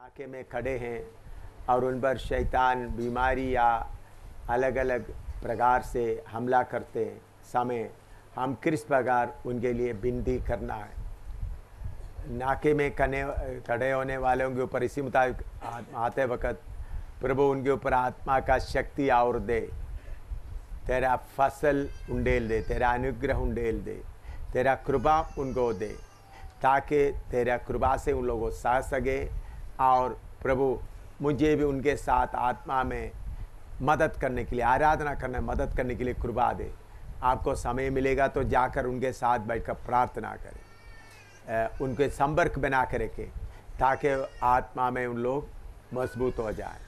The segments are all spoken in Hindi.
नाके में खड़े हैं और उन पर शैतान बीमारी या अलग अलग प्रकार से हमला करते समय हम किस प्रकार उनके लिए विनती करना है। नाके में खड़े होने वालों के ऊपर इसी मुताबिक आते वक्त प्रभु उनके ऊपर आत्मा का शक्ति और दे, तेरा फसल उंडेल दे, तेरा अनुग्रह उंडेल दे, तेरा कृपा उनको दे, ताकि तेरा कृपा से उन लोगों को सह सके। और प्रभु मुझे भी उनके साथ आत्मा में मदद करने के लिए, आराधना करने मदद करने के लिए कृपा दे। आपको समय मिलेगा तो जाकर उनके साथ बैठकर प्रार्थना करें, उनके संपर्क बना कर रखें ताकि आत्मा में उन लोग मजबूत हो जाए।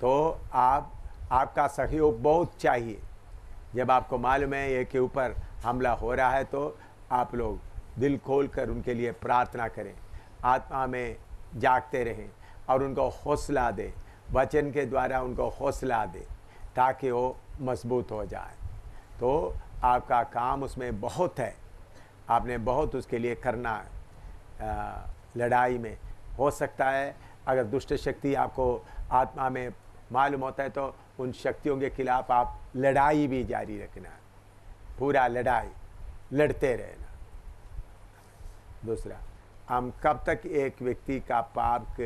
तो आपका सहयोग बहुत चाहिए। जब आपको मालूम है ये के ऊपर हमला हो रहा है तो आप लोग दिल खोल कर उनके लिए प्रार्थना करें, आत्मा में जागते रहें और उनको हौसला दे, वचन के द्वारा उनको हौसला दे ताकि वो मजबूत हो जाए। तो आपका काम उसमें बहुत है, आपने बहुत उसके लिए करना है। लड़ाई में हो सकता है अगर दुष्ट शक्ति आपको आत्मा में मालूम होता है तो उन शक्तियों के खिलाफ आप लड़ाई भी जारी रखना है, पूरा लड़ाई लड़ते रहना। दूसरा, हम कब तक एक व्यक्ति का पाप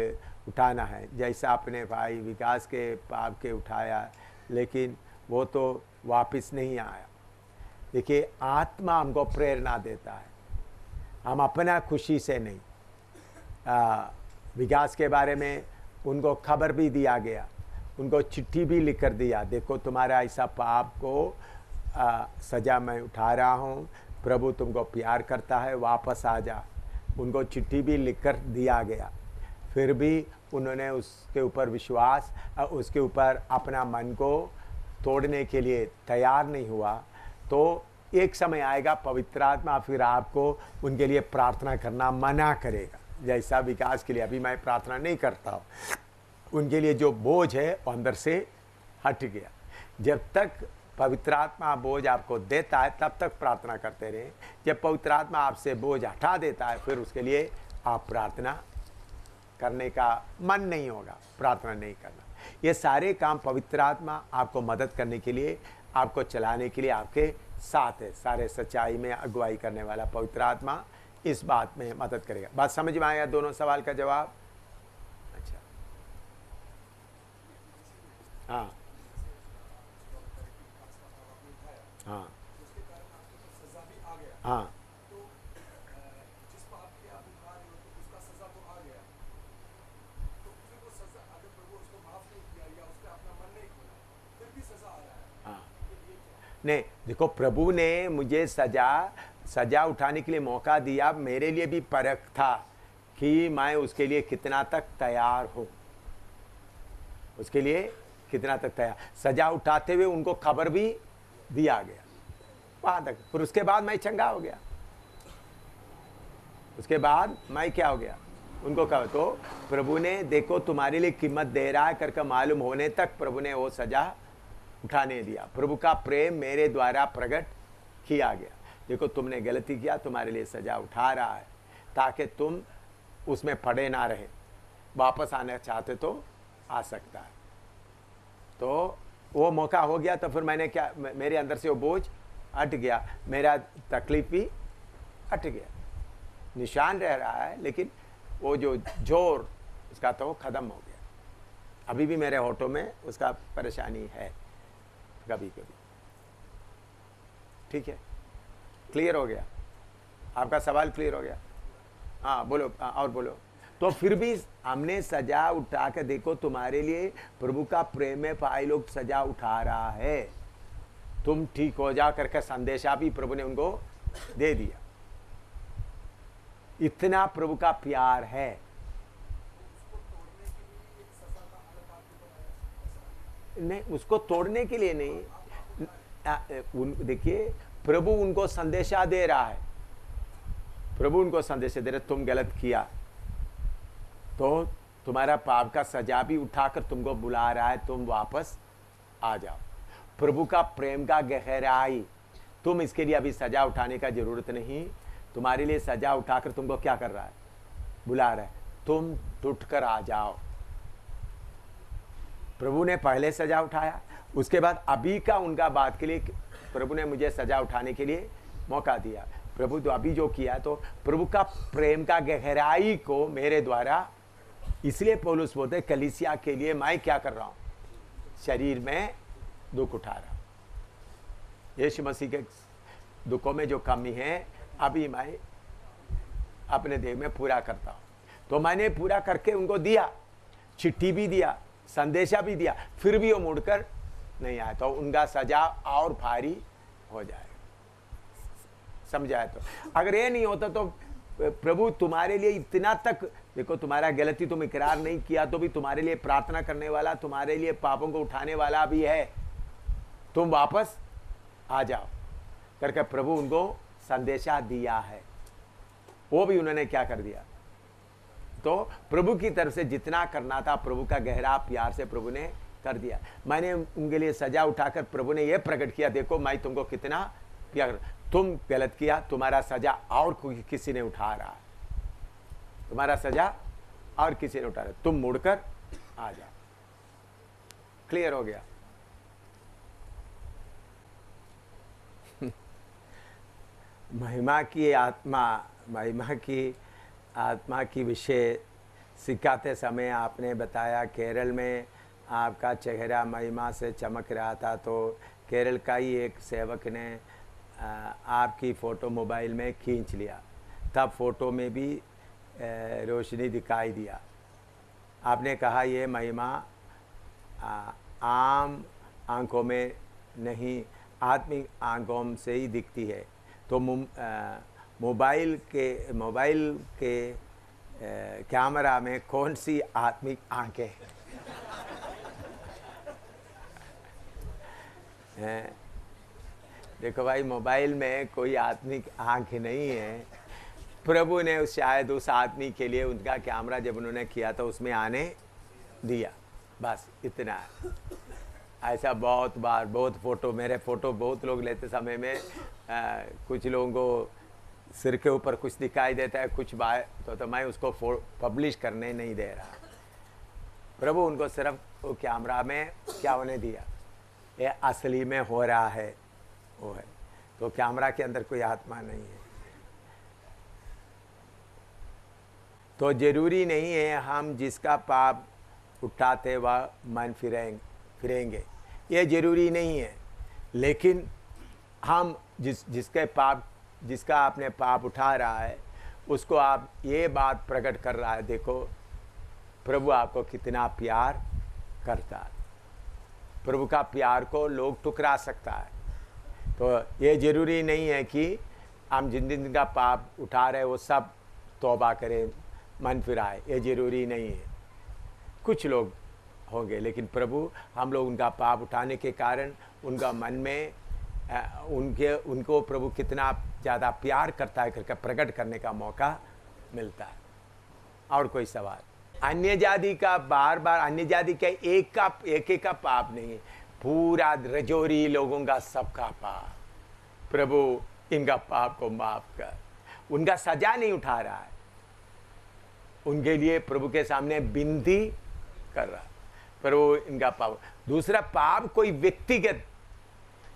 उठाना है, जैसा अपने भाई विकास के पाप के उठाया लेकिन वो तो वापस नहीं आया। देखिए, आत्मा हमको प्रेरणा देता है, हम अपना खुशी से नहीं। विकास के बारे में उनको खबर भी दिया गया, उनको चिट्ठी भी लिख कर दिया, देखो तुम्हारा ऐसा पाप को सज़ा मैं उठा रहा हूँ, प्रभु तुमको प्यार करता है, वापस आ जा। उनको चिट्ठी भी लिख कर दिया गया, फिर भी उन्होंने उसके ऊपर विश्वास, उसके ऊपर अपना मन को तोड़ने के लिए तैयार नहीं हुआ। तो एक समय आएगा पवित्र आत्मा फिर आपको उनके लिए प्रार्थना करना मना करेगा। जैसा विकास के लिए अभी मैं प्रार्थना नहीं करता हूँ, उनके लिए जो बोझ है वो अंदर से हट गया। जब तक पवित्र आत्मा बोझ आपको देता है तब तक प्रार्थना करते रहें। जब पवित्र आत्मा आपसे बोझ हटा देता है फिर उसके लिए आप प्रार्थना करने का मन नहीं होगा, प्रार्थना नहीं करना। ये सारे काम पवित्र आत्मा आपको मदद करने के लिए, आपको चलाने के लिए आपके साथ है। सारे सच्चाई में अगुवाई करने वाला पवित्र आत्मा इस बात में मदद करेगा। बात समझ में आया? दोनों सवाल का जवाब? अच्छा, हाँ हाँ हाँ, नहीं देखो, प्रभु ने मुझे सजा उठाने के लिए मौका दिया, मेरे लिए भी परख था कि मैं उसके लिए कितना तक तैयार हूँ, उसके लिए कितना तक तैयार। सजा उठाते हुए उनको खबर भी दिया गया वहाँ तक, फिर उसके बाद मैं चंगा हो गया। उसके बाद मैं क्या हो गया, उनको कहा तो प्रभु ने देखो तुम्हारे लिए कीमत दे रहा है करके मालूम होने तक प्रभु ने वो सजा उठाने दिया। प्रभु का प्रेम मेरे द्वारा प्रकट किया गया, देखो तुमने गलती किया, तुम्हारे लिए सजा उठा रहा है ताकि तुम उसमें पड़े ना रहे, वापस आना चाहते तो आ सकता है। तो वो मौका हो गया तो फिर मैंने क्या, मेरे अंदर से वो बोझ हट गया, मेरा तकलीफ भी हट गया। निशान रह रहा है लेकिन वो जो जोर उसका तो ख़त्म हो गया। अभी भी मेरे होठों में उसका परेशानी है कभी कभी। ठीक है, क्लियर हो गया? आपका सवाल क्लियर हो गया? हाँ बोलो, और बोलो। तो फिर भी हमने सजा उठा के देखो तुम्हारे लिए प्रभु का प्रेम है, भाई लोग सजा उठा रहा है, तुम ठीक हो जा करके संदेशा भी प्रभु ने उनको दे दिया। इतना प्रभु का प्यार है। नहीं, उसको तोड़ने के लिए नहीं। देखिए, प्रभु उनको संदेशा दे रहा है, प्रभु उनको संदेश दे रहे, तुम गलत किया तो तुम्हारा पाप का सजा भी उठाकर तुमको बुला रहा है, तुम वापस आ जाओ। प्रभु का प्रेम का गहराई, तुम इसके लिए अभी सजा उठाने का जरूरत नहीं। तुम्हारे लिए सजा उठाकर तुमको क्या कर रहा है, बुला रहा है, तुम तो उठकर आ जाओ। प्रभु ने पहले सजा उठाया, उसके बाद अभी का उनका बात के लिए प्रभु ने मुझे सजा उठाने के लिए मौका दिया। प्रभु तो अभी जो किया, तो प्रभु का प्रेम का गहराई को मेरे द्वारा, इसलिए पौलुस बोलते कलीसिया के लिए मैं क्या कर रहा हूं, शरीर में दुख उठा रहा हूं। यीशु मसीह के दुखों में जो कमी है अभी मैं अपने देह में पूरा करता हूं। तो मैंने पूरा करके उनको दिया, चिट्ठी भी दिया, संदेशा भी दिया, फिर भी वो मुड़कर नहीं आया, तो उनका सजा और भारी हो जाएगा। समझाया? तो अगर ये नहीं होता तो प्रभु तुम्हारे लिए इतना तक, देखो तुम्हारा गलती तुम इकरार नहीं किया तो भी तुम्हारे लिए प्रार्थना करने वाला, तुम्हारे लिए पापों को उठाने वाला भी है, तुम वापस आ जाओ करके प्रभु उनको संदेशा दिया है। वो भी उन्होंने क्या कर दिया, तो प्रभु की तरफ से जितना करना था प्रभु का गहरा प्यार से प्रभु ने कर दिया। मैंने उनके लिए सजा उठाकर प्रभु ने यह प्रकट किया, देखो मैं तुमको कितना प्यार, तुम गलत किया, तुम्हारा सजा और कोई किसी ने उठा रहा है, तुम्हारा सजा और किसी ने उठा रहा है, तुम मुड़कर आ जाओ। क्लियर हो गया? महिमा की आत्मा की विषय सिखाते समय आपने बताया केरल में आपका चेहरा महिमा से चमक रहा था, तो केरल का ही एक सेवक ने आपकी फ़ोटो मोबाइल में खींच लिया, तब फ़ोटो में भी रोशनी दिखाई दिया। आपने कहा ये महिमा आम आंखों में नहीं, आत्मिक आंखों से ही दिखती है। तो मोबाइल के कैमरा में कौन सी आत्मिक आंखें हैं? देखो भाई, मोबाइल में कोई आत्मिक आंख नहीं है। प्रभु ने शायद उस आदमी के लिए उनका कैमरा जब उन्होंने किया तो उसमें आने दिया, बस इतना है। ऐसा बहुत बार बहुत फ़ोटो, मेरे फ़ोटो बहुत लोग लेते समय में कुछ लोगों को सिर के ऊपर कुछ दिखाई देता है, कुछ तो मैं उसको पब्लिश करने नहीं दे रहा। प्रभु उनको सिर्फ वो कैमरा में क्या होने दिया, ये असली में हो रहा है वो है, तो कैमरा के अंदर कोई आत्मा नहीं है। तो जरूरी नहीं है हम जिसका पाप उठाते वह मन फिरेंगे, ये जरूरी नहीं है। लेकिन हम जिसका आपने पाप उठा रहा है उसको आप ये बात प्रकट कर रहा है, देखो प्रभु आपको कितना प्यार करता है। प्रभु का प्यार को लोग ठुकरा सकता है, तो ये जरूरी नहीं है कि हम जिन का पाप उठा रहे वो सब तौबा करें, मन फिराए, ये जरूरी नहीं है। कुछ लोग होंगे, लेकिन प्रभु हम लोग उनका पाप उठाने के कारण उनका मन में उनको प्रभु कितना ज़्यादा प्यार करता है करके प्रकट करने का मौका मिलता है। और कोई सवाल? अन्य जाति का बार बार अन्य जाति का एक का पाप नहीं है, पूरा रजोरी लोगों का सबका पाप। प्रभु इनका पाप को माफ कर, उनका सजा नहीं उठा रहा है, उनके लिए प्रभु के सामने विनती कर रहा है। प्रभु इनका पाप, दूसरा पाप कोई व्यक्तिगत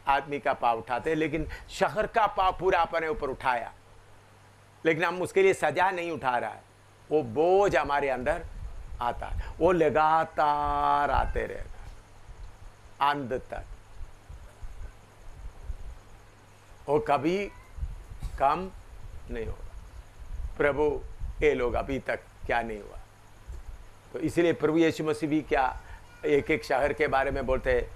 आदमी का पाप उठाते हैं, लेकिन शहर का पाप पूरा अपने ऊपर उठाया, लेकिन हम उसके लिए सजा नहीं उठा रहा है। वो बोझ हमारे अंदर आता है, वो लगातार आते रहेगा अंत तक, वो कभी कम नहीं होगा। प्रभु ये लोग अभी तक क्या नहीं हुआ, तो इसलिए प्रभु यीशु मसीह भी क्या एक एक शहर के बारे में बोलते हैं,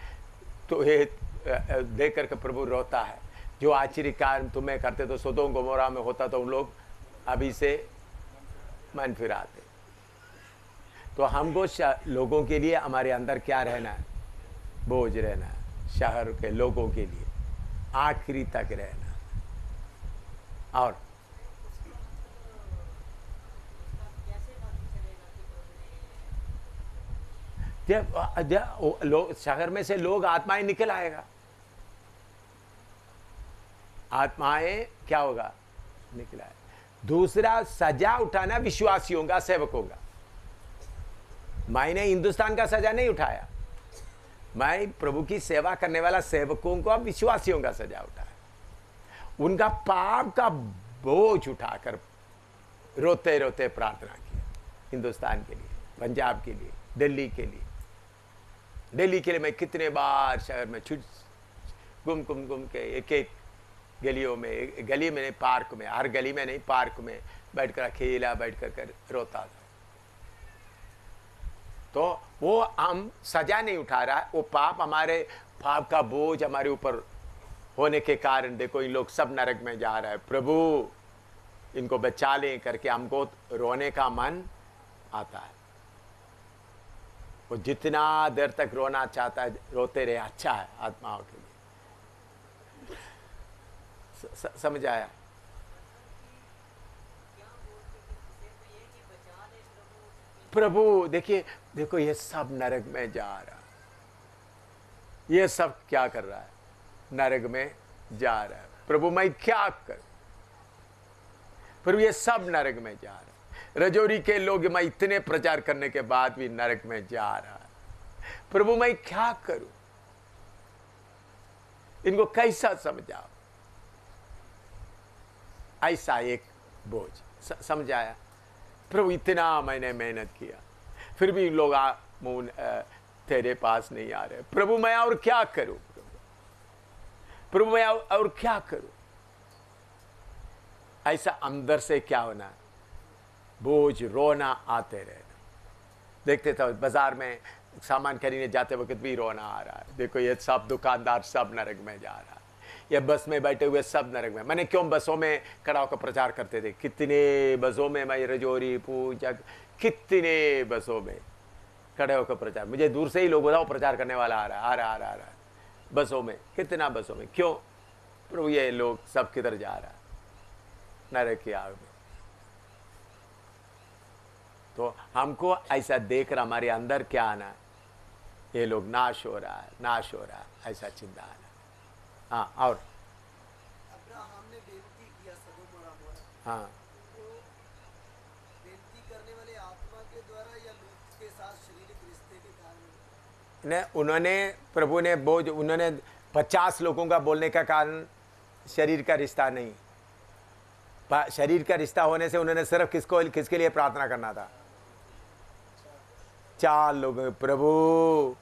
तो ये देख करके प्रभु रोता है, जो आश्चर्य कार्य तुम्हें करते तो सोदोम गोमोरा में होता तो उन लोग अभी से मन फिराते। तो हमको लोगों के लिए हमारे अंदर क्या रहना है, बोझ रहना है, शहर के लोगों के लिए आखिरी तक रहना। और जब शहर में से लोग आत्माएं निकल आएगा, आत्माएं क्या होगा, निकला है। दूसरा, सजा उठाना विश्वासियों का, सेवकों का। मैंने हिंदुस्तान का सजा नहीं उठाया, मैं प्रभु की सेवा करने वाला सेवकों को, विश्वासियों का सजा उठाया। उनका पाप का बोझ उठाकर रोते रोते प्रार्थना की, हिंदुस्तान के लिए, पंजाब के लिए, दिल्ली के लिए। दिल्ली के लिए मैं कितने बार शहर में घूम के एक एक गलियों में, गली में नहीं पार्क में, हर गली में नहीं पार्क में बैठकर अकेला बैठकर रोता था। तो वो हम सजा नहीं उठा रहा है, वो पाप, हमारे पाप का बोझ हमारे ऊपर होने के कारण देखो इन लोग सब नरक में जा रहा है, प्रभु इनको बचा लें करके हमको रोने का मन आता है। वो जितना देर तक रोना चाहता है रोते रहे, अच्छा है आत्माओं के लिए। समझ आया? प्रभु देखिए, देखो ये सब नरक में जा रहा है, ये सब क्या कर रहा है? नरक में जा रहा है। प्रभु मैं क्या करूं? प्रभु ये सब नरक में जा रहा है। रजौरी के लोग मैं इतने प्रचार करने के बाद भी नरक में जा रहा है। प्रभु मैं क्या करूं? इनको कैसा समझाओ? ऐसा एक बोझ, समझ आया? प्रभु इतना मैंने मेहनत किया, फिर भी लोग तेरे पास नहीं आ रहे। प्रभु मैं और क्या करूं? प्रभु मैं और क्या करूं? ऐसा अंदर से क्या होना? बोझ, रोना आते रहना। देखते थे बाजार में सामान खरीदने जाते वक्त भी रोना आ रहा है। देखो ये सब दुकानदार सब नरक में जा रहा है, ये बस में बैठे हुए सब नरक में। मैंने क्यों बसों में खड़ा होकर प्रचार करते थे, कितने बसों में मैं रजौरी पूजा, कितने बसों में खड़े होकर प्रचार, मुझे दूर से ही लोग बताओ प्रचार करने वाला आ रहा है बसों में, कितना बसों में। क्यों? प्रभु ये लोग सब किधर जा रहा है? नरक की आग में। तो हमको ऐसा देख रहा, हमारे अंदर क्या आना है? ये लोग नाश हो रहा है, नाश हो रहा है, ऐसा चिंता आना। हाँ, और अब्राहम ने बेनती किया सदोम और अमोरा। हाँ, तो बेनती करने वाले आत्मा के द्वारा या लूत के साथ शारीरिक रिश्ते के कारण? ने उन्होंने, प्रभु ने बोझ, उन्होंने 50 लोगों का बोलने का कारण शरीर का रिश्ता नहीं, शरीर का रिश्ता होने से उन्होंने सिर्फ किसके लिए प्रार्थना करना था? 4 लोगों, प्रभु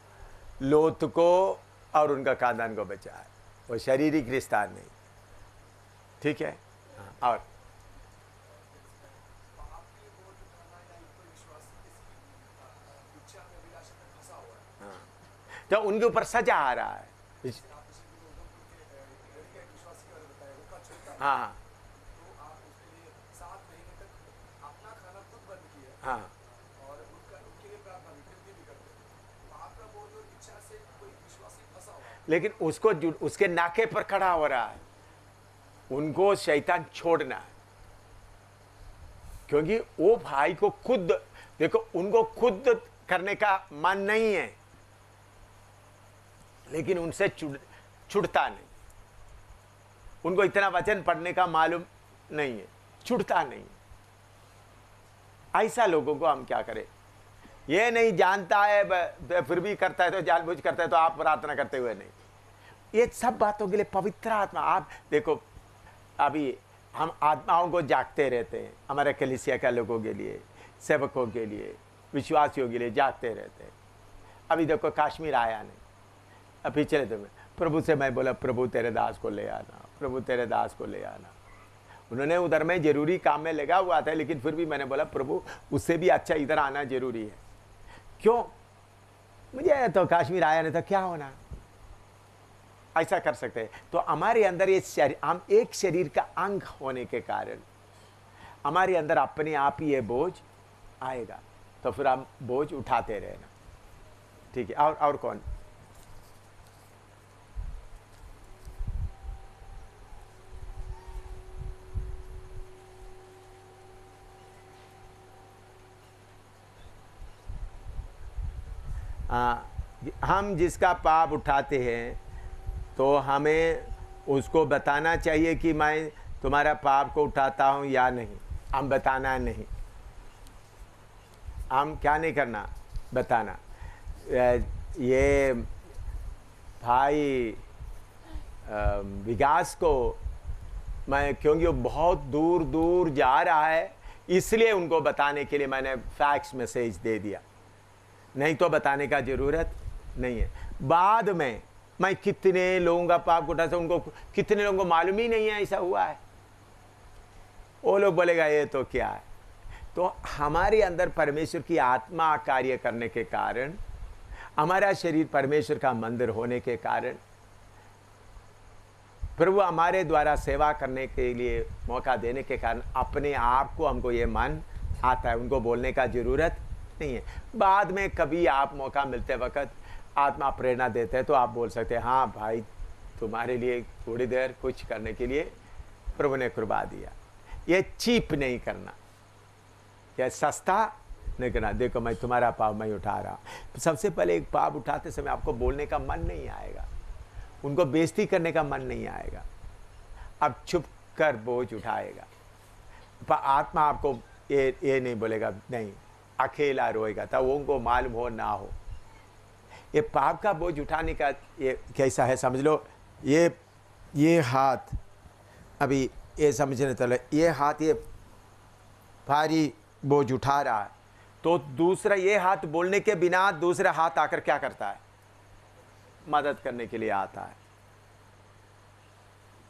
लोत को और उनका खानदान को बचाए, वो शारीरिक रिश्ता नहीं। ठीक है? हाँ, और हाँ, तो उनके ऊपर सजा आ रहा है। हाँ हाँ, और उनके लिए प्रार्थना भी करते हैं। तो आपका वो जो इच्छा से कोई विश्वासी फंसा हुआ है, लेकिन उसको उसके नाके पर खड़ा हो रहा है, उनको शैतान छोड़ना है। क्योंकि वो भाई को खुद देखो, उनको खुद करने का मन नहीं है, लेकिन उनसे छुड़ता नहीं। उनको इतना वचन पढ़ने का मालूम नहीं है, छुड़ता नहीं। ऐसा लोगों को हम क्या करें? ये नहीं जानता है फिर भी करता है, तो जानबूझ करता है, तो आप प्रार्थना करते हुए नहीं। ये सब बातों के लिए पवित्र आत्मा, आप देखो अभी हम आत्माओं को जागते रहते हैं, हमारे कलीसिया के लोगों के लिए, सेवकों के लिए, विश्वासियों के लिए जागते रहते हैं। अभी देखो कश्मीर आया नहीं, अब पिछले दिन में प्रभु से मैं बोला, प्रभु तेरे दास को ले आना, प्रभु तेरे दास को ले आना। उन्होंने उधर में जरूरी काम में लगा हुआ था, लेकिन फिर भी मैंने बोला प्रभु उससे भी अच्छा इधर आना जरूरी है। क्यों? मुझे तो कश्मीर आया नहीं था, क्या होना? ऐसा कर सकते हैं। तो हमारे अंदर ये शरीर, हम एक शरीर का अंग होने के कारण हमारे अंदर अपने आप ही ये बोझ आएगा, तो फिर हम बोझ उठाते रहना। ठीक है? और कौन? हम जिसका पाप उठाते हैं तो हमें उसको बताना चाहिए कि मैं तुम्हारा पाप को उठाता हूं या नहीं। हम बताना नहीं, हम क्या नहीं करना, बताना। ये भाई विकास को मैं, क्योंकि वो बहुत दूर दूर जा रहा है, इसलिए उनको बताने के लिए मैंने फैक्स मैसेज दे दिया, नहीं तो बताने का ज़रूरत नहीं है। बाद में मैं कितने लोगों का पाप उठा से, उनको कितने लोगों को मालूम ही नहीं है ऐसा हुआ है, वो लोग बोलेगा ये तो क्या है। तो हमारे अंदर परमेश्वर की आत्मा कार्य करने के कारण, हमारा शरीर परमेश्वर का मंदिर होने के कारण, प्रभु हमारे द्वारा सेवा करने के लिए मौका देने के कारण अपने आप को हमको ये मन आता है, उनको बोलने का ज़रूरत नहीं है। बाद में कभी आप मौका मिलते वक्त आत्मा प्रेरणा देते हैं तो आप बोल सकते हैं, हाँ भाई तुम्हारे लिए थोड़ी देर कुछ करने के लिए प्रभु ने कृपा दिया। ये चीप नहीं करना, यह सस्ता नहीं करना। देखो मैं तुम्हारा पाप मैं उठा रहा हूँ। सबसे पहले एक पाप उठाते समय आपको बोलने का मन नहीं आएगा, उनको बेइज्जती करने का मन नहीं आएगा, अब चुप कर बोझ उठाएगा। आत्मा आपको ये नहीं बोलेगा, नहीं अकेला रोएगा, तब उनको मालूम हो ना हो। ये पाप का बोझ उठाने का ये कैसा है समझ लो। ये हाथ अभी ये समझने चलो, ये हाथ ये भारी बोझ उठा रहा है, तो दूसरा ये हाथ बोलने के बिना दूसरा हाथ आकर क्या करता है, मदद करने के लिए आता है।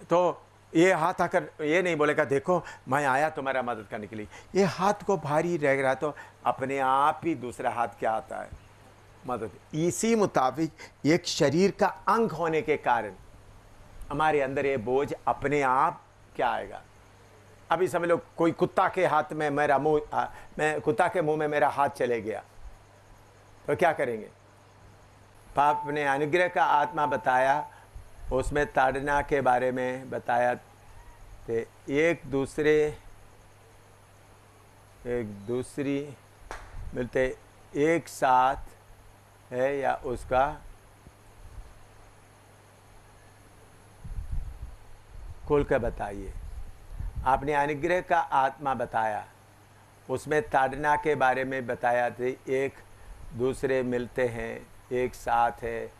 तो ये हाथ आकर ये नहीं बोलेगा देखो मैं आया तुम्हारा मदद करने के लिए, ये हाथ को भारी रह रहा, तो अपने आप ही दूसरा हाथ क्या आता है, मदद। इसी मुताबिक एक शरीर का अंग होने के कारण हमारे अंदर ये बोझ अपने आप क्या आएगा। अभी समझ लो कोई कुत्ता के हाथ में मेरा मुंह, मैं कुत्ता के मुंह में मेरा हाथ चले गया तो क्या करेंगे। पाप ने अनुग्रह का आत्मा बताया, उसमें ताड़ना के बारे में बताया, तो एक दूसरी मिलते एक साथ है या उसका खोल कर बताइए। आपने अनुग्रह का आत्मा बताया, उसमें ताड़ना के बारे में बताया थे, एक दूसरे मिलते हैं, एक साथ है।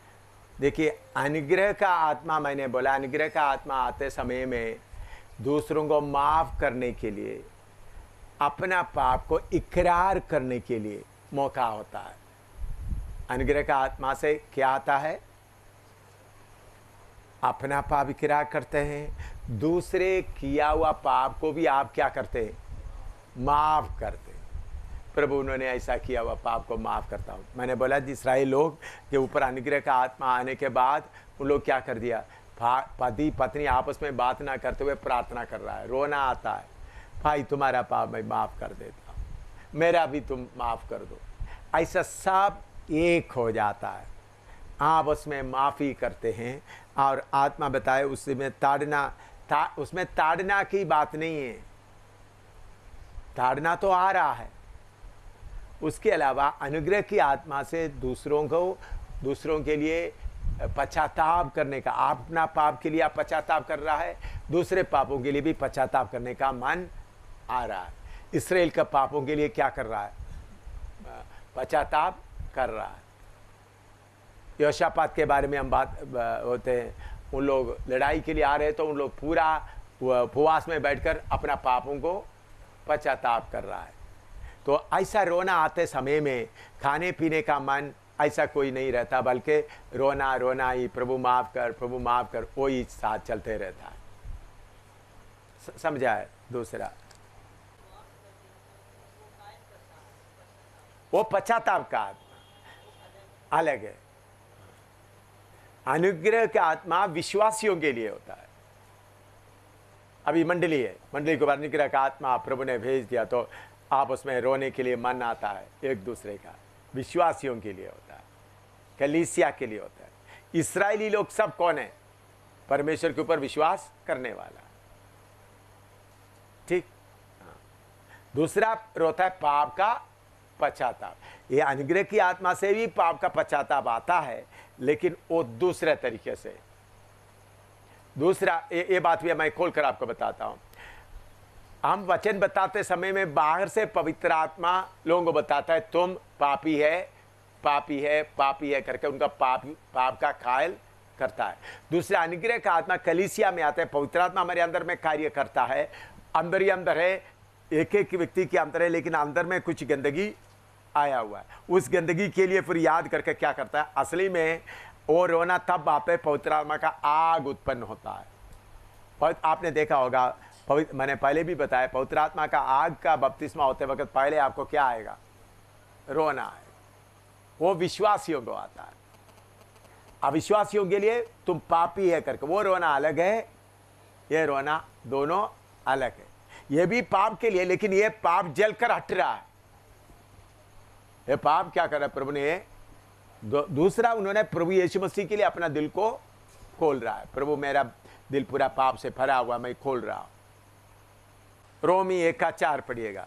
देखिए अनुग्रह का आत्मा, मैंने बोला अनुग्रह का आत्मा आते समय में दूसरों को माफ़ करने के लिए, अपना पाप को इकरार करने के लिए मौका होता है। अनुग्रह का आत्मा से क्या आता है, अपना पाप इकरार करते हैं, दूसरे किया हुआ पाप को भी आप क्या करते हैं, माफ़ करते हैं। प्रभु उन्होंने ऐसा किया हुआ पाप को माफ़ करता हूँ। मैंने बोला इस्राएल लोग के ऊपर अनुग्रह का आत्मा आने के बाद उन लोग क्या कर दिया, पति पत्नी आपस में बात ना करते हुए प्रार्थना कर रहा है, रोना आता है, भाई तुम्हारा पाप मैं माफ़ कर देता हूँ, मेरा भी तुम माफ़ कर दो। ऐसा सब एक हो जाता है, आपस में माफ़ी करते हैं। और आत्मा बताए उसमें उसमें ताड़ना की बात नहीं है, ताड़ना तो आ रहा है। उसके अलावा अनुग्रह की आत्मा से दूसरों के लिए पश्चाताप करने का, अपना पाप के लिए आप पश्चाताप कर रहा है, दूसरे पापों के लिए भी पश्चाताप करने का मन आ रहा है। इस्राएल का पापों के लिए क्या कर रहा है, पश्चाताप कर रहा है। यहोशापात के बारे में हम बात होते हैं, उन लोग लड़ाई के लिए आ रहे तो उन लोग पूरा उपवास में बैठकर अपना पापों को पश्चाताप कर रहा है। तो ऐसा रोना आते समय में खाने पीने का मन ऐसा कोई नहीं रहता, बल्कि रोना ही, प्रभु माफ़ कर, वो ही साथ चलते रहता है। समझा है। दूसरा वो पश्चाताप का आत्मा अलग है। अनुग्रह का आत्मा विश्वासियों के लिए होता है। अभी मंडली है, मंडली को अनुग्रह का आत्मा प्रभु ने भेज दिया तो आप उसमें रोने के लिए मन आता है एक दूसरे का। विश्वासियों के लिए होता है, कलीसिया के लिए होता है। इस्राएली लोग सब कौन है, परमेश्वर के ऊपर विश्वास करने वाला, ठीक। दूसरा रोता है पाप का पश्चाताप। ये अनुग्रह की आत्मा से भी पाप का पश्चाताप आता है, लेकिन वो दूसरे तरीके से। दूसरा ये बात भी मैं खोलकर आपको बताता हूं। हम वचन बताते समय में बाहर से पवित्र आत्मा लोगों को बताता है तुम पापी है, पापी है करके उनका पाप का ख्याल करता है। दूसरा, अनुग्रह का आत्मा कलीसिया में आता है, पवित्र आत्मा हमारे अंदर में कार्य करता है, अंदर ही अंदर है, एक एक व्यक्ति के अंदर है, लेकिन अंदर में कुछ गंदगी आया हुआ है। उस गंदगी के लिए फिर याद करके क्या करता है, असली में वो रोना तब आप पवित्र आत्मा का आग उत्पन्न होता है। आपने देखा होगा, मैंने पहले भी बताया, पवित्र आत्मा का आग का बपतिस्मा होते वक्त पहले आपको क्या आएगा, रोना आएगा। वो विश्वासियों को आता है, अविश्वासियों के लिए तुम पापी है करके वो रोना अलग है, ये रोना दोनों अलग है। ये भी पाप के लिए, लेकिन ये पाप जलकर हट रहा है। ये पाप क्या कर रहा है, प्रभु ने दूसरा, उन्होंने प्रभु यीशु मसीह के लिए अपना दिल को खोल रहा है। प्रभु मेरा दिल पूरा पाप से भरा हुआ, मैं खोल रहा हूं। रोमी 1:4 पढ़िएगा,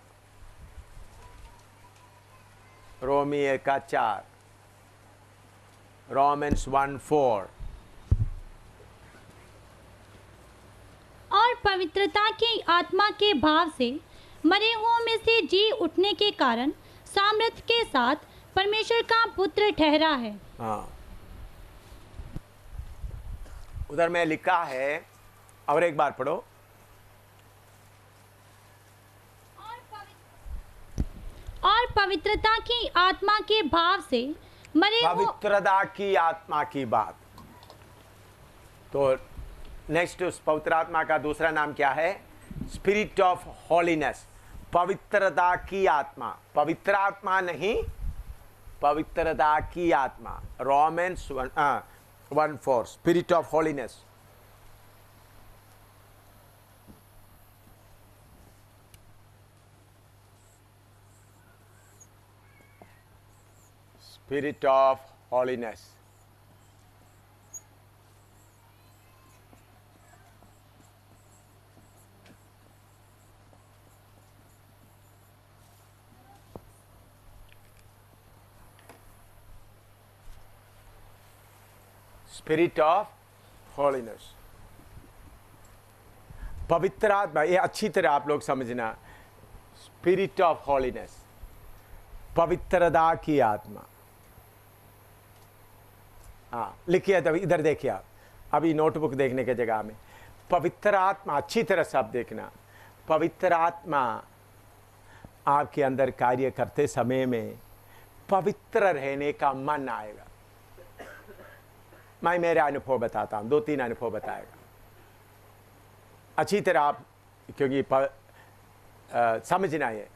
रोमी 1:4, रोमन्स 1:4। और पवित्रता की आत्मा के भाव से मरे हुओं में से जी उठने के कारण सामर्थ्य के साथ परमेश्वर का पुत्र ठहरा है। हाँ, उधर में लिखा है, और एक बार पढ़ो। और पवित्रता की आत्मा के भाव से मरे पवित्रता की आत्मा की बात। तो नेक्स्ट, उस पवित्र आत्मा का दूसरा नाम क्या है, स्पिरिट ऑफ हॉलीनेस, पवित्रता की आत्मा। पवित्र आत्मा नहीं, पवित्रता की आत्मा। Romans 1:4, spirit of holiness. Spirit of holiness. Spirit of holiness. पवित्र आत्मा, ये अच्छी तरह आप लोग समझना, स्पिरिट ऑफ हॉलीनेस, पवित्रता की आत्मा। हाँ, लिखिए, तब इधर देखिए आप, अभी नोटबुक देखने के जगह में पवित्र आत्मा, अच्छी तरह से आप देखना, पवित्र आत्मा आपके अंदर कार्य करते समय में पवित्र रहने का मन आएगा। मैं मेरा अनुभव बताता हूँ, 2-3 अनुभव बताएगा अच्छी तरह आप, क्योंकि समझना है,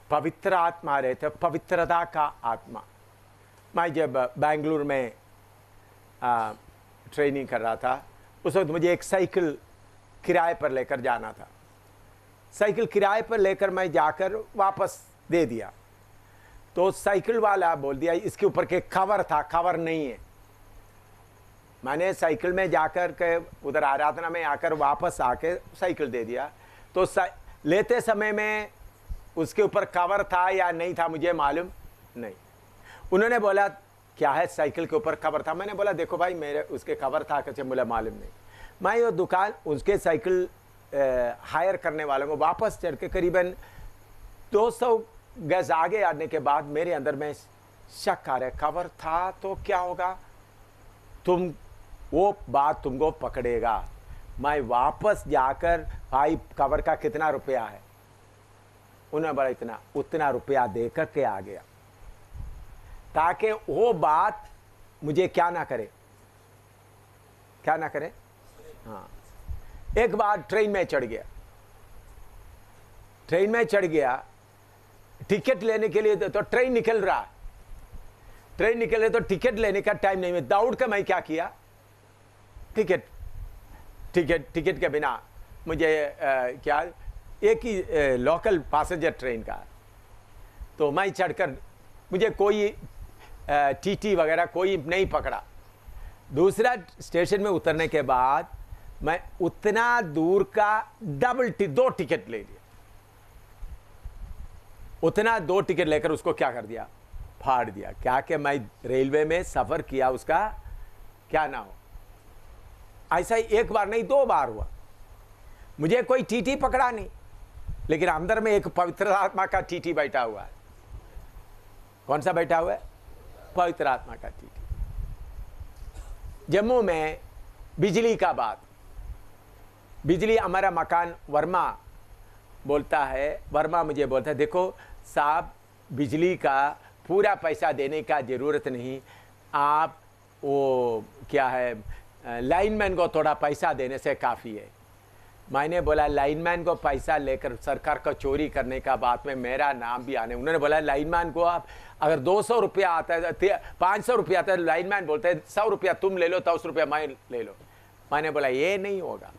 पवित्र आत्मा रहते, पवित्रता का आत्मा। मैं जब बेंगलुरु में ट्रेनिंग कर रहा था, उस वक्त मुझे एक साइकिल किराए पर लेकर जाना था। साइकिल किराए पर लेकर मैं जाकर वापस दे दिया, तो साइकिल वाला बोल दिया इसके ऊपर के कवर था, कवर नहीं है। मैंने साइकिल में जाकर के उधर आराधना में आकर वापस आके साइकिल दे दिया, तो लेते समय में उसके ऊपर कवर था या नहीं था मुझे मालूम नहीं। उन्होंने बोला क्या है, साइकिल के ऊपर कवर था। मैंने बोला देखो भाई, मेरे उसके कवर था कैसे, बोला मालूम नहीं। मैं वो दुकान, उसके साइकिल हायर करने वालों को वापस चढ़ के करीबन 200 गज आगे आने के बाद मेरे अंदर में शक आ रहा है, कवर था तो क्या होगा, तुम वो बात तुमको पकड़ेगा। मैं वापस जाकर भाई कवर का कितना रुपया है, उन्होंने बोला इतना, उतना रुपया देकर के आ गया, ताकि वो बात मुझे क्या ना करे, क्या ना करे। हाँ, एक बार ट्रेन में चढ़ गया, ट्रेन में चढ़ गया, टिकट लेने के लिए तो ट्रेन निकल रहा, ट्रेन निकल रही तो टिकट लेने का टाइम नहीं है। दौड़ कर मैं क्या किया, टिकट के बिना मुझे क्या, एक ही लोकल पैसेंजर ट्रेन का, तो मैं चढ़कर, मुझे कोई टीटी वगैरह कोई नहीं पकड़ा। दूसरा स्टेशन में उतरने के बाद मैं उतना दूर का दो टिकट ले लिया, उतना 2 टिकट लेकर उसको क्या कर दिया, फाड़ दिया। क्या कि मैं रेलवे में सफर किया, उसका क्या ना हो। ऐसा ही एक बार नहीं 2 बार हुआ। मुझे कोई टीटी पकड़ा नहीं, लेकिन अंदर में एक पवित्र आत्मा का टीटी बैठा हुआ है। कौन सा बैठा हुआ है, पवित्र आत्मा का ठीक है। जम्मू में बिजली का बात, बिजली हमारा मकान वर्मा बोलता है, वर्मा मुझे बोलता है देखो साहब बिजली का पूरा पैसा देने का ज़रूरत नहीं, आप वो क्या है लाइनमैन को थोड़ा पैसा देने से काफ़ी है। मैंने बोला लाइनमैन को पैसा लेकर सरकार को चोरी करने का बात में मेरा नाम भी आने। उन्होंने बोला लाइनमैन को आप अगर 200 रुपया आता है 500 रुपया आता है, लाइनमैन बोलते हैं 100 रुपया तुम ले लो 100 रुपया मैं ले लो। मैंने बोला ये नहीं होगा,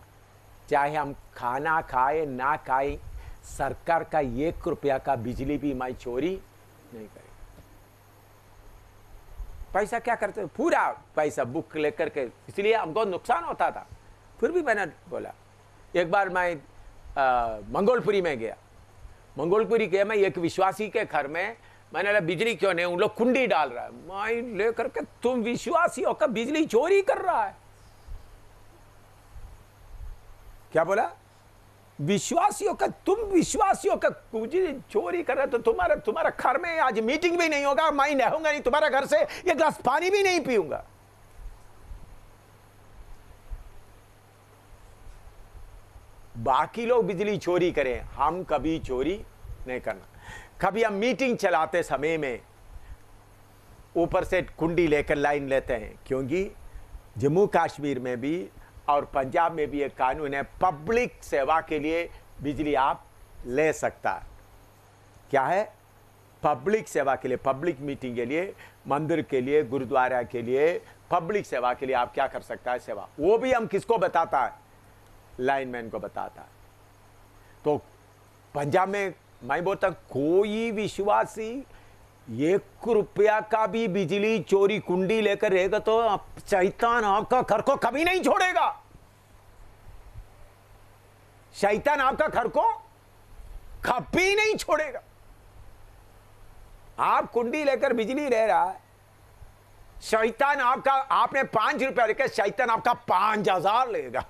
चाहे हम खाना खाए ना खाए सरकार का 1 रुपया का बिजली भी मैं चोरी नहीं करेगा। पैसा क्या करते, पूरा पैसा बुक लेकर के, इसलिए हमको नुकसान होता था। फिर भी मैंने बोला, एक बार मैं मंगोलपुरी में गया, मंगोलपुरी गया मैं एक विश्वासी के घर में, मैंने बोला बिजली क्यों नहीं, उन लोग कुंडी डाल रहा है, मैं लेकर के तुम विश्वासी होकर बिजली चोरी कर रहा है। क्या बोला, विश्वासियों का, तुम विश्वासियों का बिजली चोरी कर रहे तो तुम्हारा घर में आज मीटिंग भी नहीं होगा, मैं रहूंगा नहीं, तुम्हारा घर से एक गिलास पानी भी नहीं पीऊंगा। बाकी लोग बिजली चोरी करें, हम कभी चोरी नहीं करना। कभी हम मीटिंग चलाते समय में ऊपर से कुंडी लेकर लाइन लेते हैं, क्योंकि जम्मू कश्मीर में भी और पंजाब में भी एक कानून है, पब्लिक सेवा के लिए बिजली आप ले सकता है। क्या है, पब्लिक सेवा के लिए, पब्लिक मीटिंग के लिए, मंदिर के लिए, गुरुद्वारा के लिए, पब्लिक सेवा के लिए आप क्या कर सकता है सेवा। वो भी हम किसको बताता है, लाइनमैन को बताता है। तो पंजाब में मैं बोलता कोई विश्वासी 1 रुपया का भी बिजली चोरी कुंडी लेकर रहेगा तो शैतान आपका घर को कभी नहीं छोड़ेगा। शैतान आपका घर को कभी नहीं छोड़ेगा। आप कुंडी लेकर बिजली ले रहा है, शैतान आपका, आपने 5 रुपया लेकर शैतान आपका 5000 लेगा।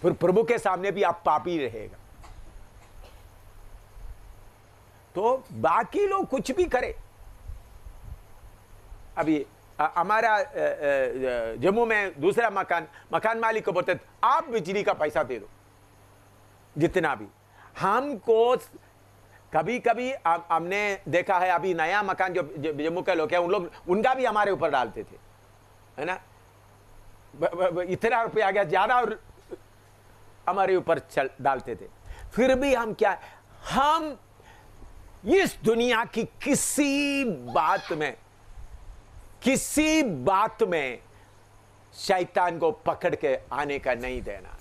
फिर प्रभु के सामने भी आप पापी रहेगा। तो बाकी लोग कुछ भी करे। अभी हमारा जम्मू में दूसरा मकान मालिक को बोलते आप बिजली का पैसा दे दो जितना भी। हमको कभी कभी हमने देखा है, अभी नया मकान जो जम्मू के लोग हैं उन लोग उनका भी हमारे ऊपर डालते थे, है ना, इतना रुपया आ गया ज्यादा और हमारे ऊपर डालते थे। फिर भी हम क्या, हम इस दुनिया की किसी बात में शैतान को पकड़ के आने का नहीं देना।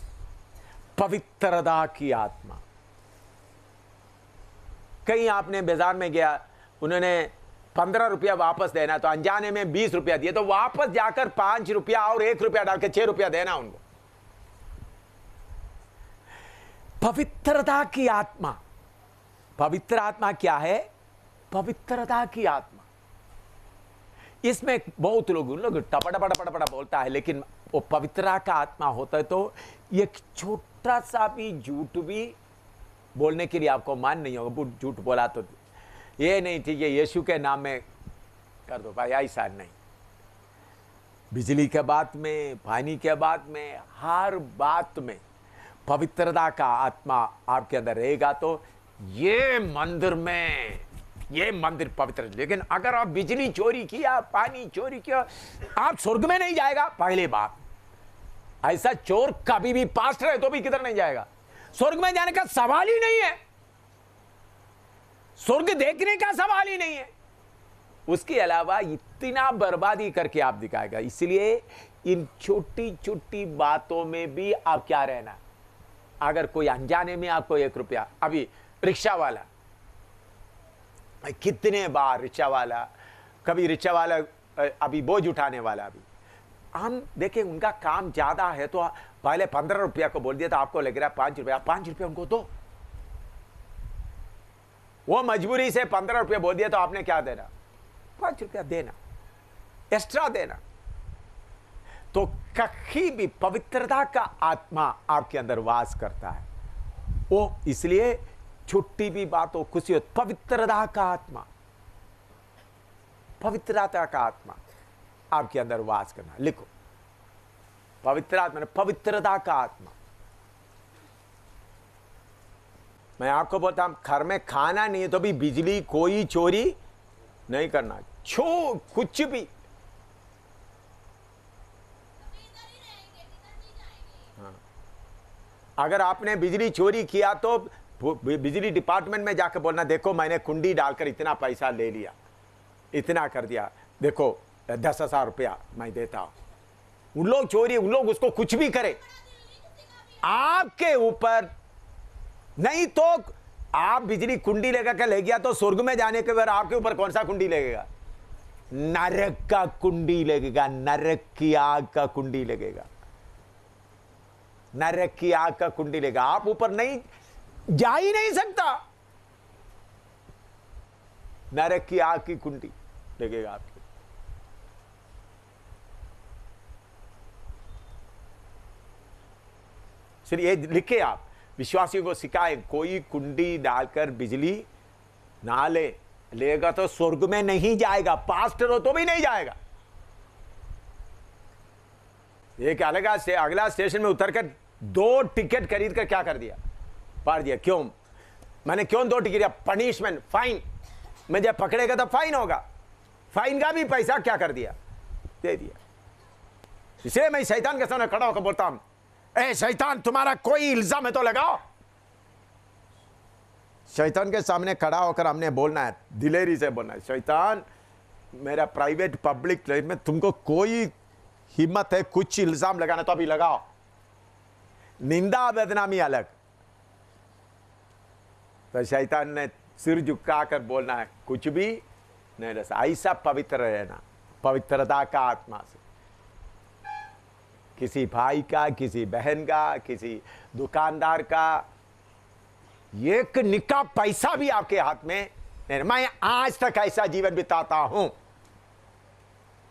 पवित्रता की आत्मा, कहीं आपने बाजार में गया, उन्होंने 15 रुपया वापस देना, तो अनजाने में 20 रुपया दिए, तो वापस जाकर 5 रुपया और 1 रुपया डाल के 6 रुपया देना उनको। पवित्रता की आत्मा, पवित्र आत्मा क्या है, पवित्रता की आत्मा। इसमें बहुत लोग उन लोग टपड़ा बोलता है, लेकिन वो पवित्रता का आत्मा होता है तो एक छोटा सा भी झूठ भी बोलने के लिए आपको मान नहीं होगा। झूठ बोला तो ये नहीं ठीक है यीशु के नाम में कर दो भाई, ऐसा नहीं। बिजली के बात में, पानी के बात में, हर बात में पवित्रता का आत्मा आपके अंदर रहेगा तो ये मंदिर पवित्र। लेकिन अगर आप बिजली चोरी किया, पानी चोरी किया, आप स्वर्ग में नहीं जाएगा। पहली बात, ऐसा चोर कभी भी पास्ट रहे तो भी किधर नहीं जाएगा। स्वर्ग में जाने का सवाल ही नहीं है, स्वर्ग देखने का सवाल ही नहीं है। उसके अलावा इतना बर्बादी करके आप दिखाएगा। इसलिए इन छोटी छोटी बातों में भी आप क्या रहना। अगर कोई अनजाने में आपको 1 रुपया, अभी रिक्शा वाला, कितने बार रिक्शा वाला, कभी रिक्शा वाला अभी बोझ उठाने वाला भी हम देखें, उनका काम ज्यादा है तो पहले 15 रुपया को बोल दिया तो आपको लग रहा है 5 रुपया, 5 रुपया उनको दो। वो मजबूरी से 15 रुपया बोल दिया तो आपने क्या देना, 5 रुपया देना, एक्स्ट्रा देना। तो कहीं भी पवित्रता का आत्मा आपके अंदर वास करता है। वो इसलिए छुट्टी भी बात हो, खुशी हो, पवित्रता का आत्मा। पवित्रता का आत्मा आपके अंदर वास करना। लिखो, पवित्र आत्मा, पवित्रता का आत्मा। मैं आपको बोलता हूं, घर में खाना नहीं है तो भी बिजली कोई चोरी नहीं करना, कुछ भी। हाँ। अगर आपने बिजली चोरी किया तो बिजली डिपार्टमेंट में जाकर बोलना, देखो मैंने कुंडी डालकर इतना पैसा ले लिया, इतना कर दिया, देखो 10,000 रुपया मैं देता हूं। उन लोग चोरी, उन लोग उसको कुछ भी करे, आपके ऊपर नहीं तो आप बिजली कुंडी लेकर के ले गया तो स्वर्ग में जाने के बाद आपके ऊपर कौन सा कुंडी लगेगा? नरक का कुंडी लगेगा, नरक की आग का कुंडी लगेगा, नरक की आग का कुंडी लगेगा। आप ऊपर नहीं जा ही नहीं सकता, नरक की आग की कुंडी लगेगा आपके। चलिए लिखे, आप विश्वासियों को सिखाएं, कोई कुंडी डालकर बिजली ना लेगा तो स्वर्ग में नहीं जाएगा, पास्टर हो तो भी नहीं जाएगा। एक अगला स्टेशन में उतरकर 2 टिकट खरीद कर क्या कर दिया? पार दिया। क्यों? मैंने क्यों 2 टिकट? Punishment, fine. मैं जब पकड़ेगा तो फाइन होगा, फाइन का भी पैसा क्या कर दिया? दे दिया। इसलिए मैं शैतान के सामने खड़ा होकर बोलता हूं, ए शैतान, तुम्हारा कोई इल्जाम है तो लगाओ। शैतान के सामने खड़ा होकर हमने बोलना है, दिलेरी से बोलना है, शैतान मेरा प्राइवेट पब्लिक लाइफ में तुमको कोई हिम्मत है कुछ इल्जाम लगाना तो अभी लगाओ। निंदा बदनामी अलग। तो शैतान ने सिर झुकाकर बोलना है, कुछ भी नहीं रहा, ऐसा पवित्र रहना, पवित्रता का आत्मा से। किसी भाई का, किसी बहन का, किसी दुकानदार का एक निक्का पैसा भी आपके हाथ में नहीं। मैं आज तक ऐसा जीवन बिताता हूं,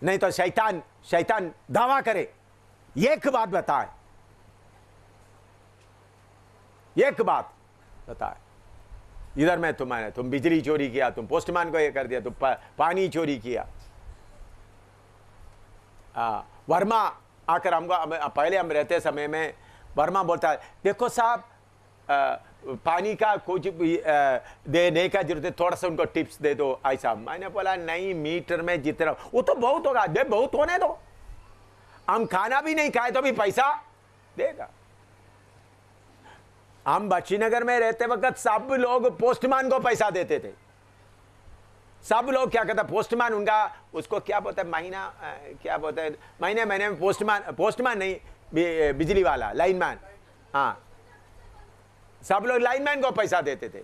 नहीं तो शैतान दावा करे, एक बात बताए, एक बात बताए, इधर में तुम बिजली चोरी किया, तुम पोस्टमैन को ये कर दिया, तुम पानी चोरी किया। वर्मा आकर हमको, पहले हम रहते समय में वर्मा बोलता है, देखो साहब पानी का कुछ भी देने का जरूरत है, थोड़ा सा उनको टिप्स दे दो ऐसा। मैंने बोला नहीं, मीटर में जितना वो तो बहुत होगा, दे बहुत होने दो, हम खाना भी नहीं खाए तो भी पैसा देगा। हम बच्चीनगर में रहते वक्त सब लोग पोस्टमैन को पैसा देते थे। सब लोग क्या कहता, पोस्टमैन उनका उसको क्या बोलता है, महीना क्या बोलता है, महीने में पोस्टमैन नहीं, बिजली वाला लाइनमैन। हाँ, सब लोग लाइनमैन को पैसा देते थे।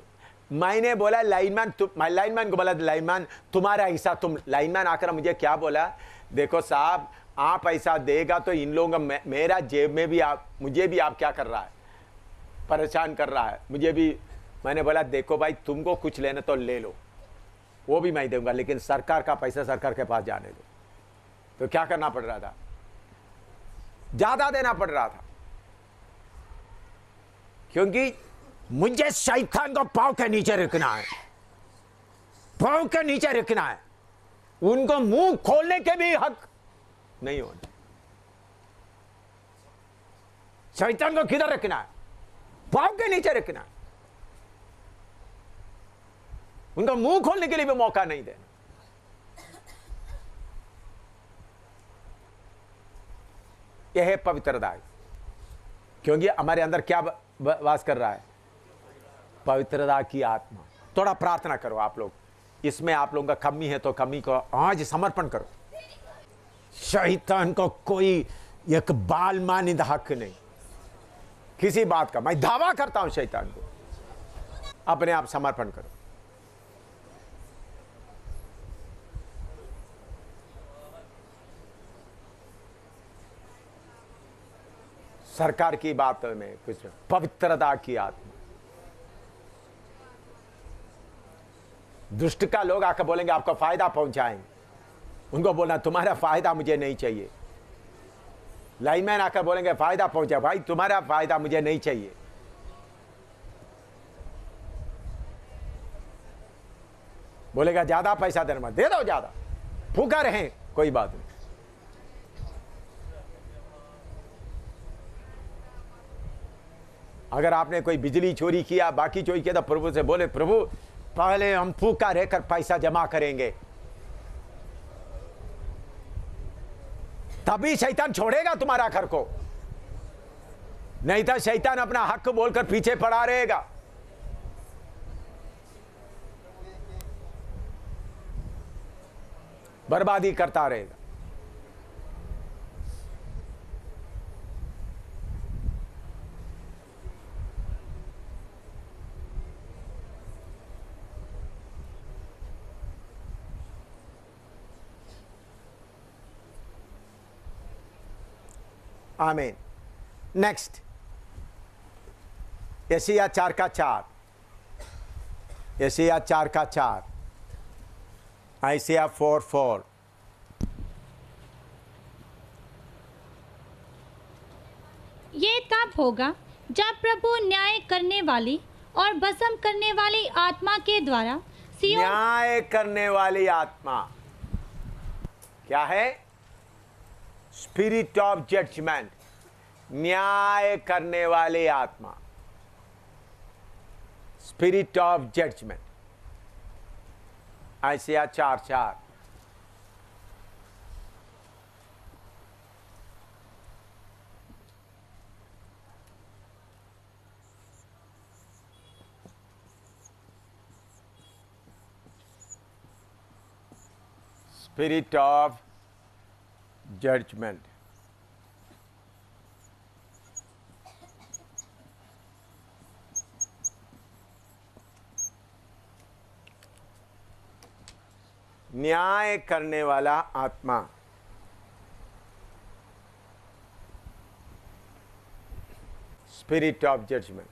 मैंने बोला लाइनमैन को बोला, लाइनमैन तुम्हारा हिस्सा, तुम लाइनमैन आकर मुझे क्या बोला, देखो साहब आप पैसा देगा तो इन लोगों का मेरा जेब में भी मुझे भी आप क्या कर रहा है, परेशान कर रहा है मुझे भी। मैंने बोला देखो भाई, तुमको कुछ लेना तो ले लो, वो भी मैं दूंगा, लेकिन सरकार का पैसा सरकार के पास जाने दो। तो क्या करना पड़ रहा था, ज्यादा देना पड़ रहा था, क्योंकि मुझे शैतान को पांव के नीचे रखना है, पांव के नीचे रखना है। उनको मुंह खोलने के भी हक नहीं होना। शैतान को किधर रखना है? पांव के नीचे रखना है। उनको मुंह खोलने के लिए भी मौका नहीं देना। यह है पवित्रता, क्योंकि हमारे अंदर क्या वास कर रहा है? पवित्रता की आत्मा। थोड़ा प्रार्थना करो आप लोग, इसमें आप लोगों का कमी है तो कमी को आज समर्पण करो। शैतान को कोई एक बाल मानिंद हक नहीं किसी बात का। मैं दावा करता हूं शैतान को, अपने आप समर्पण करो। सरकार की बात में कुछ, पवित्रता की आत्मा। दुष्ट का लोग आकर बोलेंगे आपको फायदा पहुंचाएंगे, उनको बोलना तुम्हारा फायदा मुझे नहीं चाहिए। लाइनमैन आकर बोलेंगे फायदा पहुंचा, भाई तुम्हारा फायदा मुझे नहीं चाहिए। बोलेगा ज्यादा पैसा देना मत, दे दो ज्यादा, फूका रहें, कोई बात नहीं। अगर आपने कोई बिजली चोरी किया, बाकी चोरी किया, तो प्रभु से बोले, प्रभु पहले हम फूका रहकर पैसा जमा करेंगे, तभी शैतान छोड़ेगा तुम्हारा घर को, नहीं तो शैतान अपना हक बोलकर पीछे पड़ा रहेगा। बर्बादी करता रहेगा। आमीन। नेक्स्ट, यशायाह 4:4, यशायाह 4:4, आइसिया 4:4। ये तब होगा जब प्रभु न्याय करने वाली और भस्म करने वाली आत्मा के द्वारा सियोन, न्याय करने वाली आत्मा क्या है? स्पिरिट ऑफ जजमेंट, न्याय करने वाली आत्मा, spirit of judgement. Isaiah 4:4। Spirit of judgement. न्याय करने वाला आत्मा, स्पिरिट ऑफ जजमेंट।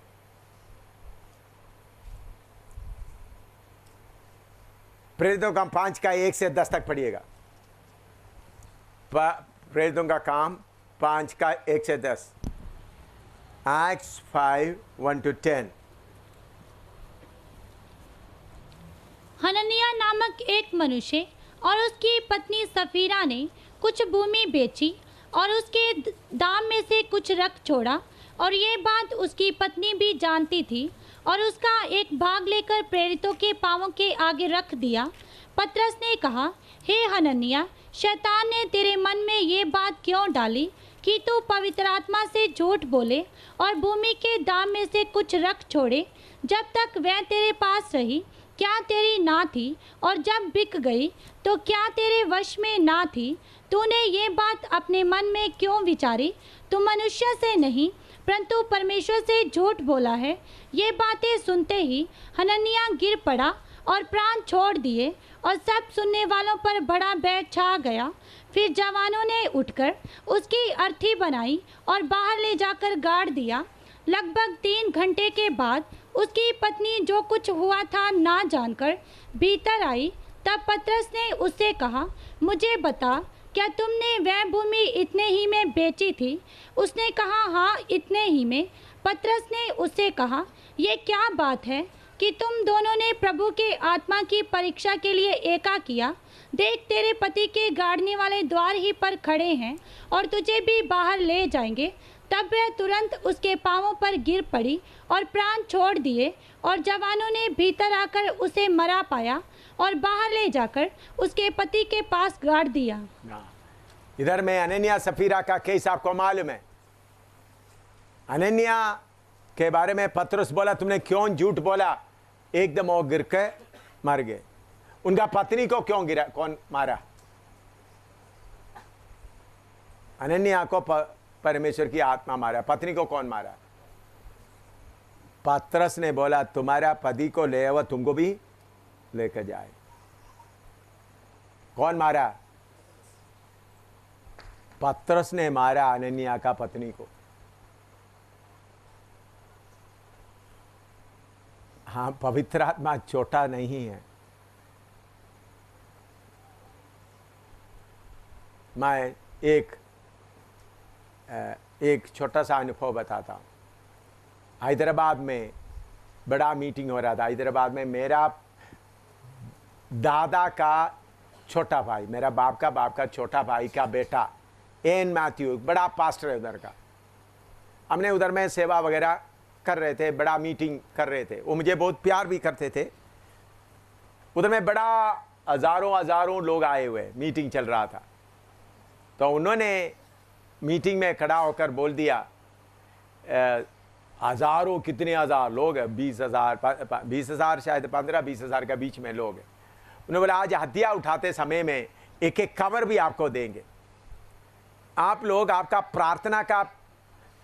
प्रेरितों का 5:1-10 तक पढ़िएगा। प्रेरितों का काम 5:1-10। Acts 5:1-10। हनन्याह नामक एक मनुष्य और उसकी पत्नी सफीरा ने कुछ भूमि बेची और उसके दाम में से कुछ रख छोड़ा, और ये बात उसकी पत्नी भी जानती थी, और उसका एक भाग लेकर प्रेरितों के पांवों के आगे रख दिया। पतरस ने कहा, हे हनन्याह, शैतान ने तेरे मन में ये बात क्यों डाली कि तू पवित्र आत्मा से झूठ बोले और भूमि के दाम में से कुछ रख छोड़े? जब तक वह तेरे पास रही क्या तेरी ना थी, और जब बिक गई तो क्या तेरे वश में ना थी? तूने ये बात अपने मन में क्यों विचारी? तू मनुष्य से नहीं परंतु परमेश्वर से झूठ बोला है। ये बातें सुनते ही हनन्याह गिर पड़ा और प्राण छोड़ दिए, और सब सुनने वालों पर बड़ा भय छा गया। फिर जवानों ने उठकर उसकी अर्थी बनाई और बाहर ले जाकर गाड़ दिया। लगभग 3 घंटे के बाद उसकी पत्नी जो कुछ हुआ था ना जानकर भीतर आई। तब पतरस ने उससे कहा, मुझे बता, क्या तुमने वह भूमि इतने ही में बेची थी? उसने कहा, हाँ, इतने ही में। पतरस ने उससे कहा, ये क्या बात है कि तुम दोनों ने प्रभु के आत्मा की परीक्षा के लिए एका किया? देख, तेरे पति के गाड़ने वाले द्वार ही पर खड़े हैं और तुझे भी बाहर ले जाएंगे। तब वह तुरंत उसके पांवों पर गिर पड़ी और प्राण छोड़ दिए, और जवानों ने भीतर आकर उसे मरा पाया और बाहर ले जाकर उसके पति के पास गाड़ दिया। इधर में हनन्याह सफीरा का केस आपको मालूम है। हनन्याह के बारे में पतरस बोला, तुमने क्यों झूठ बोला? एकदम वो गिर के मर गए। उनका पत्नी को क्यों गिरा, कौन मारा? हनन्याह को परमेश्वर की आत्मा मारा। पत्नी को कौन मारा? पतरस ने बोला, तुम्हारा पति को ले आओ, तुमको भी लेकर जाए। कौन मारा? पतरस ने मारा हनन्याह का पत्नी को। हाँ, पवित्र आत्मा छोटा नहीं है। मैं एक छोटा सा अनुभव बताता हूँ। हैदराबाद में बड़ा मीटिंग हो रहा था। हैदराबाद में मेरा दादा का छोटा भाई, मेरा बाप का छोटा भाई का बेटा एन मैथ्यू, बड़ा पास्टर है उधर का। हमने उधर में सेवा वगैरह कर रहे थे, बड़ा मीटिंग कर रहे थे, वो मुझे बहुत प्यार भी करते थे। उधर में बड़ा हजारों लोग आए हुए, मीटिंग चल रहा था। तो उन्होंने मीटिंग में खड़ा होकर बोल दिया, हजारों, कितने हजार लोग हैं, 20,000 शायद 15-20,000 के बीच में लोग हैं। उन्होंने बोला आज हथिया उठाते समय में एक एक कवर भी आपको देंगे, आप लोग आपका प्रार्थना का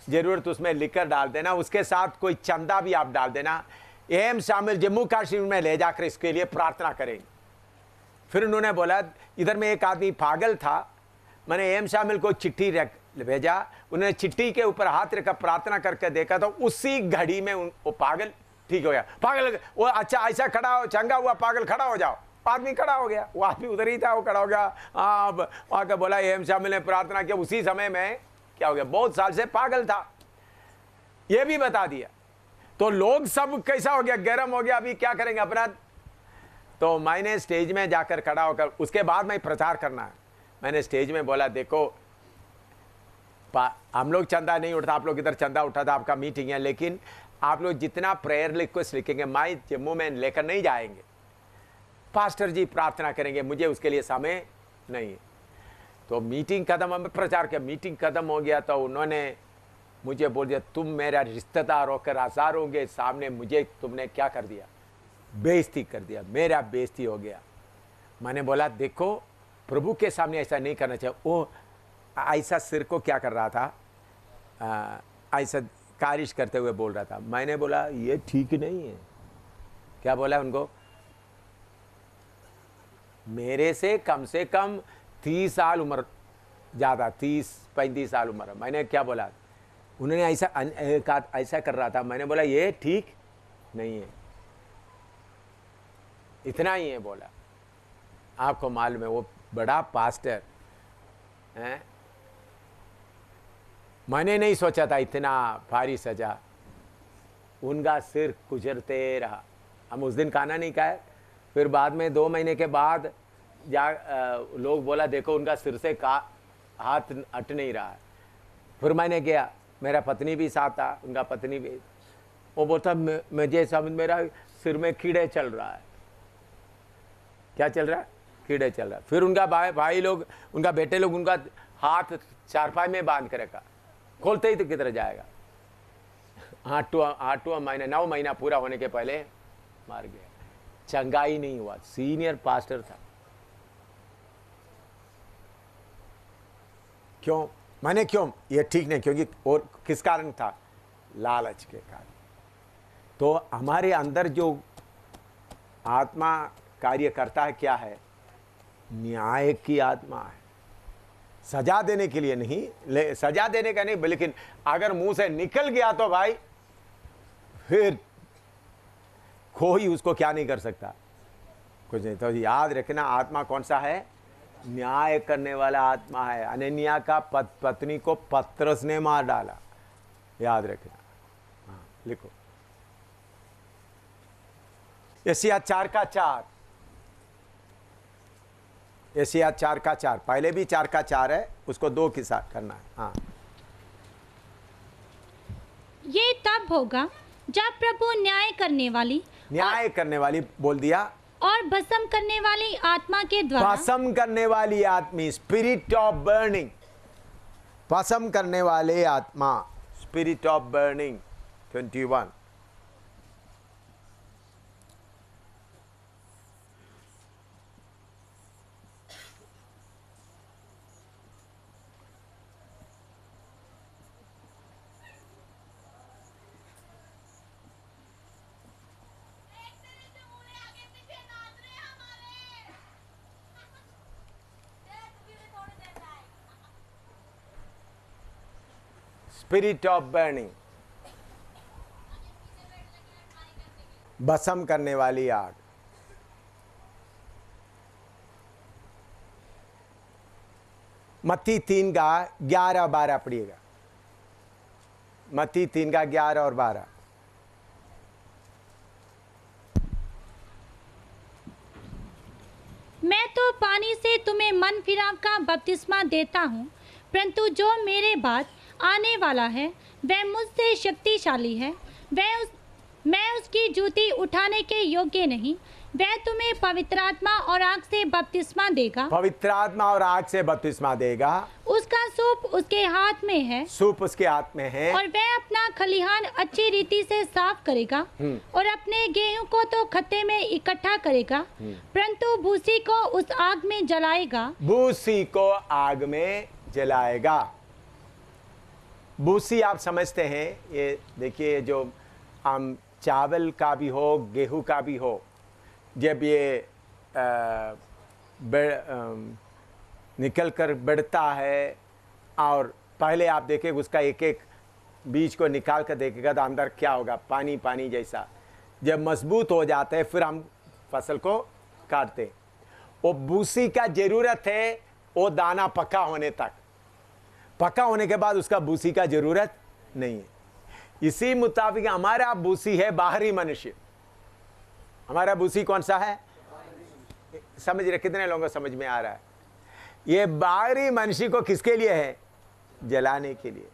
जरूरत उसमें लिखकर डाल देना, उसके साथ कोई चंदा भी आप डाल देना, एम शामिल जम्मू कश्मीर में ले जाकर इसके लिए प्रार्थना करेंगे। फिर उन्होंने बोला, इधर में एक आदमी पागल था, मैंने एम शामिल को चिट्ठी भेजा, उन्होंने चिट्ठी के ऊपर हाथ रखकर प्रार्थना करके देखा तो उसी घड़ी में वो पागल ठीक हो गया। पागल वो, अच्छा ऐसा खड़ा हो, चंगा हुआ पागल, खड़ा हो जाओ। आदमी खड़ा हो गया, वो आदमी उधर ही था, वो खड़ा हो गया। वहां का बोला एम शामिल ने प्रार्थना किया, उसी समय में क्या हो गया, बहुत साल से पागल था, ये भी बता दिया। तो लोग सब कैसा हो गया, गर्म हो गया, अभी क्या करेंगे अपना। तो मैंने स्टेज में जाकर खड़ा होकर, उसके बाद मैं प्रचार करना है, मैंने स्टेज में बोला, देखो हम लोग चंदा नहीं उठता, आप लोग इधर चंदा उठाता, आपका मीटिंग है, लेकिन आप लोग जितना प्रेयर रिक्वेस्ट लिखेंगे मैं जम्मू में लेकर नहीं जाएंगे, पास्टर जी प्रार्थना करेंगे, मुझे उसके लिए समय नहीं है। तो मीटिंग खत्म, हम प्रचार किया, मीटिंग खत्म हो गया तो उन्होंने मुझे बोल दिया, तुम मेरा रिश्तेदार होकर हजारों के सामने मुझे तुमने क्या कर दिया, बेइज्जती कर दिया, मेरा बेइज्जती हो गया। मैंने बोला देखो प्रभु के सामने ऐसा नहीं करना चाहिए। वो ऐसा सिर को क्या कर रहा था, ऐसा कारिश करते हुए बोल रहा था। मैंने बोला ये ठीक नहीं है। क्या बोला उनको, मेरे से कम 30 साल उम्र, ज़्यादा 30-35 साल उम्र। मैंने क्या बोला, उन्होंने ऐसा कर रहा था। मैंने बोला ये ठीक नहीं है, इतना ही है बोला। आपको मालूम है वो बड़ा पास्टर है, मैंने नहीं सोचा था इतना भारी सजा। उनका सिर गुजरते रहा, हम उस दिन खाना नहीं खाए। फिर बाद में 2 महीने के बाद लोग बोला देखो उनका सिर से हाथ हट नहीं रहा है। फिर मैंने किया, मेरा पत्नी भी साथ था, उनका पत्नी भी, वो बोलता मुझे समझ, मेरा सिर में कीड़े चल रहा है। क्या चल रहा है, कीड़े चल रहा है। फिर उनका भाई लोग, उनका बेटे लोग उनका हाथ चारपाई में बांध कर रखा, खोलते ही तो किधर जाएगा। 8वां महीना, 9 महीना पूरा होने के पहले मार गया, चंगा ही नहीं हुआ। सीनियर पास्टर था। क्यों, मैंने क्यों, ये ठीक नहीं, क्योंकि और किस कारण था, लालच के कारण। तो हमारे अंदर जो आत्मा कार्य करता है क्या है, न्याय की आत्मा है। सजा देने के लिए नहीं, सजा देने का नहीं, लेकिन अगर मुंह से निकल गया तो भाई फिर कोई उसको क्या नहीं कर सकता, कुछ नहीं। तो याद रखना आत्मा कौन सा है, न्याय करने वाला आत्मा है। अनन्या का पत्नी को पतरस ने मार डाला, याद रखना। हाँ लिखो, यशायाह 4:4, यशायाह 4:4, पहले भी 4:4 है, उसको 2 के साथ करना है। हाँ, ये तब होगा जब प्रभु न्याय करने वाली बोल दिया, और भस्म करने वाली आत्मा के द्वारा, भस्म करने वाली आत्मी, स्पिरिट ऑफ बर्निंग, भस्म करने वाले आत्मा, spirit of burning. 21, spirit of burning, भस्म करने वाली आग। मत्ती 3:11-12 पढ़िएगा, मत्ती 3:11 और 12। मैं तो पानी तुम्हें मन फिराव का बपतिस्मा देता हूँ, परंतु जो मेरे बाद आने वाला है वह मुझसे शक्तिशाली है। मैं उसकी जूती उठाने के योग्य नहीं। वह तुम्हें पवित्र आत्मा और आग से बपतिस्मा देगा। पवित्र आत्मा और आग से बपतिस्मा देगा। उसका सूप उसके हाथ में है। सूप उसके हाथ में है। और वह अपना खलिहान अच्छी रीति से साफ करेगा और अपने गेहूं को तो खत्ते में इकट्ठा करेगा, परंतु भूसी को उस आग में जलाएगा। भूसी को आग में जलाएगा। भूसी आप समझते हैं, ये देखिए, जो हम चावल का भी हो, गेहूं का भी हो, जब ये निकल कर बढ़ता है और पहले आप देखें उसका एक एक बीज को निकाल कर देखेगा तो अंदर क्या होगा, पानी पानी जैसा। जब मजबूत हो जाते हैं फिर हम फसल को काटते। वो भूसी का ज़रूरत है वो दाना पका होने तक। पका होने के बाद उसका भूसी का ज़रूरत नहीं है। इसी मुताबिक हमारा भूसी है बाहरी मनुष्य। हमारा भूसी कौन सा है? समझ रहे? कितने लोगों को समझ में आ रहा है? ये बाहरी मनुष्य को किसके लिए है? जलाने के लिए।